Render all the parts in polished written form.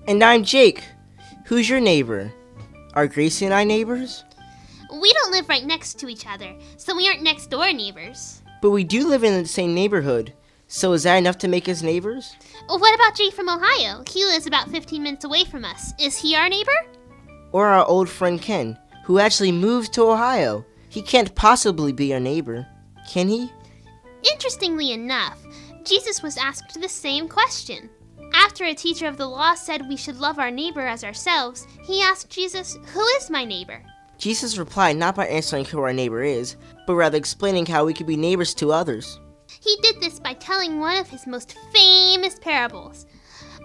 And I'm Jake. Who's your neighbor? Are Gracie and I neighbors? We don't live right next to each other, so we aren't next door neighbors. But we do live in the same neighborhood. So is that enough to make us neighbors? What about Jake from Ohio? He lives about 15 minutes away from us. Is he our neighbor? Or our old friend Ken, who actually moved to Ohio. He can't possibly be our neighbor, can he? Interestingly enough, Jesus was asked the same question. After a teacher of the law said we should love our neighbor as ourselves, he asked Jesus, "Who is my neighbor?" Jesus replied not by answering who our neighbor is, but rather explaining how we could be neighbors to others. He did this by telling one of his most famous parables.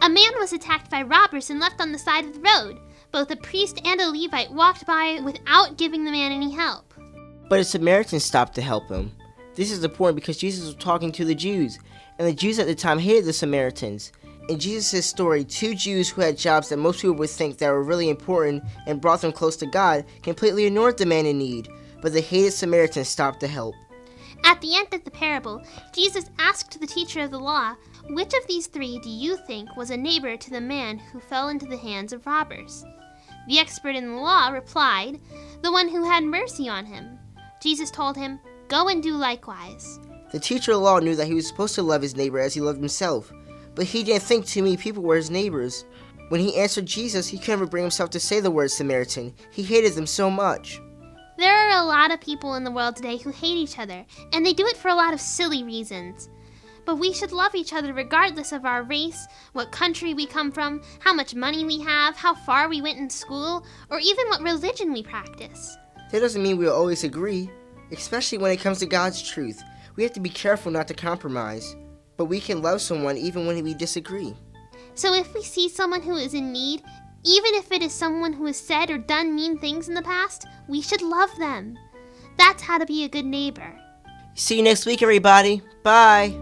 A man was attacked by robbers and left on the side of the road. Both a priest and a Levite walked by without giving the man any help. But a Samaritan stopped to help him. This is important because Jesus was talking to the Jews, and the Jews at the time hated the Samaritans. In Jesus' story, two Jews who had jobs that most people would think that were really important and brought them close to God completely ignored the man in need, but the hated Samaritan stopped to help. At the end of the parable, Jesus asked the teacher of the law, "Which of these three do you think was a neighbor to the man who fell into the hands of robbers?" The expert in the law replied, "The one who had mercy on him." Jesus told him, "Go and do likewise." The teacher of the law knew that he was supposed to love his neighbor as he loved himself, but he didn't think too many people were his neighbors. When he answered Jesus, he couldn't bring himself to say the word Samaritan. He hated them so much. There are a lot of people in the world today who hate each other, and they do it for a lot of silly reasons. But we should love each other regardless of our race, what country we come from, how much money we have, how far we went in school, or even what religion we practice. That doesn't mean we'll always agree, especially when it comes to God's truth. We have to be careful not to compromise, but we can love someone even when we disagree. So if we see someone who is in need, even if it is someone who has said or done mean things in the past, we should love them. That's how to be a good neighbor. See you next week, everybody. Bye.